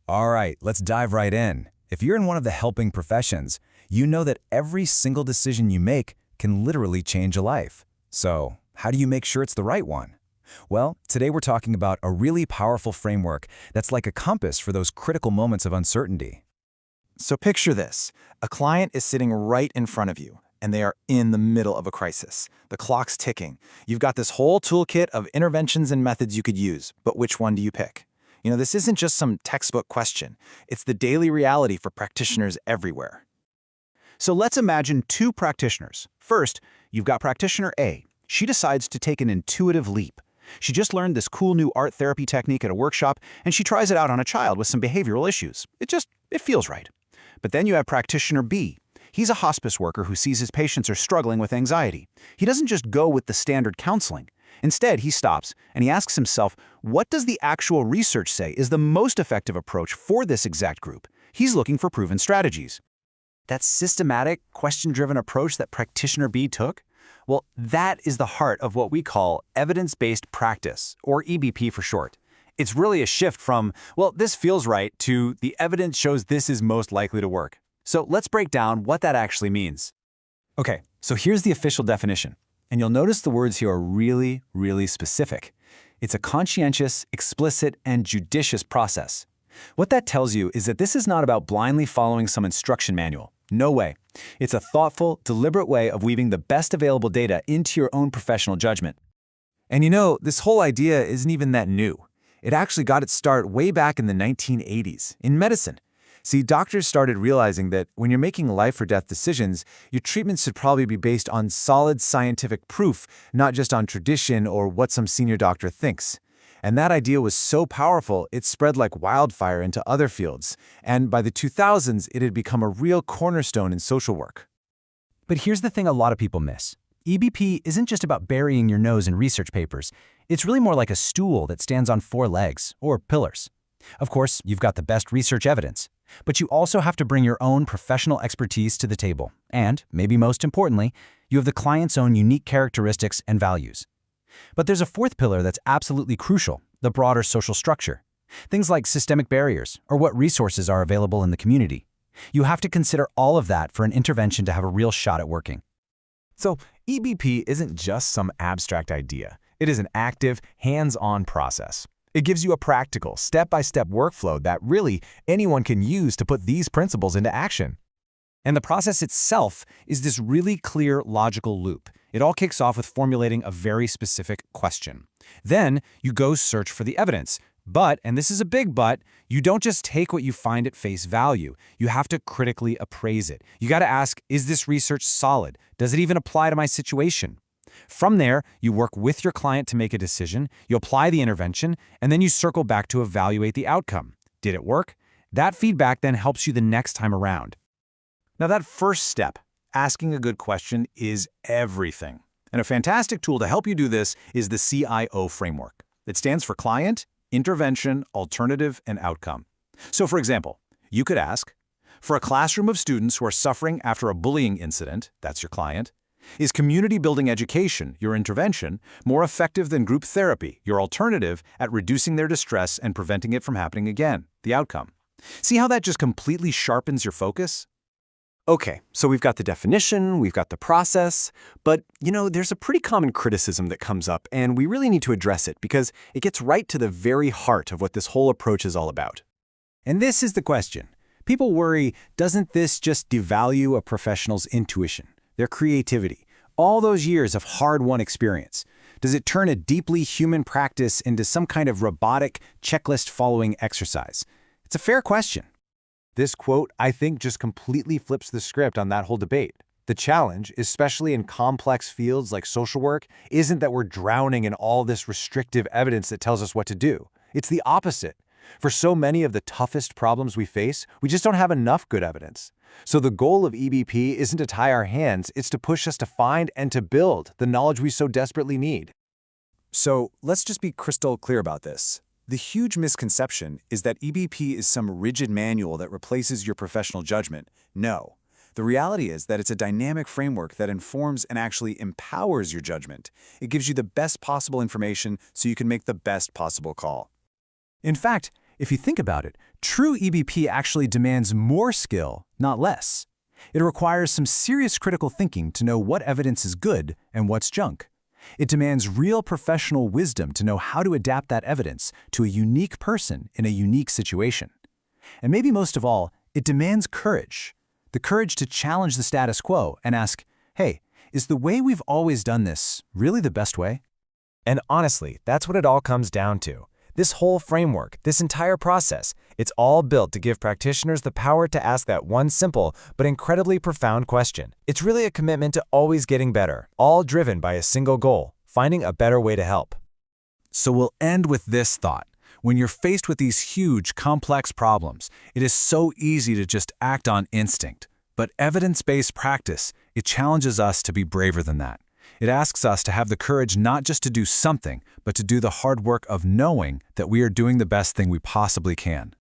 All right, let's dive right in. If you're in one of the helping professions, you know that every single decision you make can literally change a life. So, how do you make sure it's the right one? Well, today we're talking about a really powerful framework that's like a compass for those critical moments of uncertainty. So picture this. A client is sitting right in front of you, and they are in the middle of a crisis. The clock's ticking. You've got this whole toolkit of interventions and methods you could use, but which one do you pick? This isn't just some textbook question. It's the daily reality for practitioners everywhere. So let's imagine two practitioners. First, you've got practitioner A. She decides to take an intuitive leap. She just learned this cool new art therapy technique at a workshop, and she tries it out on a child with some behavioral issues. It feels right. But then you have practitioner B. He's a hospice worker who sees his patients are struggling with anxiety. He doesn't just go with the standard counseling. Instead, he stops and he asks himself, what does the actual research say is the most effective approach for this exact group? He's looking for proven strategies. That systematic, question-driven approach that practitioner B took? Well, that is the heart of what we call evidence-based practice, or EBP for short. It's really a shift from, well, this feels right, to the evidence shows this is most likely to work. So let's break down what that actually means. Okay, so here's the official definition. And you'll notice the words here are really, really specific. It's a conscientious, explicit, and judicious process. What that tells you is that this is not about blindly following some instruction manual. No way. It's a thoughtful, deliberate way of weaving the best available data into your own professional judgment. And this whole idea isn't even that new. It actually got its start way back in the 1980s, in medicine. See, doctors started realizing that when you're making life or death decisions, your treatment should probably be based on solid scientific proof, not just on tradition or what some senior doctor thinks. And that idea was so powerful, it spread like wildfire into other fields. And by the 2000s, it had become a real cornerstone in social work. But here's the thing a lot of people miss. EBP isn't just about burying your nose in research papers. It's really more like a stool that stands on four legs, or pillars. Of course, you've got the best research evidence, but you also have to bring your own professional expertise to the table. And, maybe most importantly, you have the client's own unique characteristics and values. But there's a fourth pillar that's absolutely crucial, the broader social structure. Things like systemic barriers, or what resources are available in the community. You have to consider all of that for an intervention to have a real shot at working. So EBP isn't just some abstract idea. It is an active, hands-on process. It gives you a practical, step-by-step workflow that really anyone can use to put these principles into action. And the process itself is this really clear, logical loop. It all kicks off with formulating a very specific question. Then you go search for the evidence. But, and this is a big but, you don't just take what you find at face value. You have to critically appraise it. You got to ask, is this research solid? Does it even apply to my situation? From there, you work with your client to make a decision, you apply the intervention, and then you circle back to evaluate the outcome. Did it work? That feedback then helps you the next time around. Now that first step, asking a good question, is everything. And a fantastic tool to help you do this is the CIO framework. It stands for Client, Intervention, Alternative, and Outcome. So for example, you could ask, for a classroom of students who are suffering after a bullying incident, that's your client, is community-building education, your intervention, more effective than group therapy, your alternative, at reducing their distress and preventing it from happening again, the outcome? See how that just completely sharpens your focus? Okay, so we've got the definition, we've got the process, but there's a pretty common criticism that comes up, and we really need to address it because it gets right to the very heart of what this whole approach is all about. And this is the question. People worry, doesn't this just devalue a professional's intuition, their creativity, all those years of hard-won experience? Does it turn a deeply human practice into some kind of robotic, checklist-following exercise? It's a fair question. This quote, I think, just completely flips the script on that whole debate. The challenge, especially in complex fields like social work, isn't that we're drowning in all this restrictive evidence that tells us what to do. It's the opposite. For so many of the toughest problems we face, we just don't have enough good evidence. So the goal of EBP isn't to tie our hands, it's to push us to find and to build the knowledge we so desperately need. So let's just be crystal clear about this. The huge misconception is that EBP is some rigid manual that replaces your professional judgment. No. The reality is that it's a dynamic framework that informs and actually empowers your judgment. It gives you the best possible information so you can make the best possible call. In fact, If you think about it, true EBP actually demands more skill, not less. It requires some serious critical thinking to know what evidence is good and what's junk. It demands real professional wisdom to know how to adapt that evidence to a unique person in a unique situation. And maybe most of all, it demands courage. The courage to challenge the status quo and ask, hey, is the way we've always done this really the best way? And honestly, that's what it all comes down to. This whole framework, this entire process, it's all built to give practitioners the power to ask that one simple but incredibly profound question. It's really a commitment to always getting better, all driven by a single goal, finding a better way to help. So we'll end with this thought. When you're faced with these huge, complex problems, it is so easy to just act on instinct. But evidence-based practice, it challenges us to be braver than that. It asks us to have the courage not just to do something, but to do the hard work of knowing that we are doing the best thing we possibly can.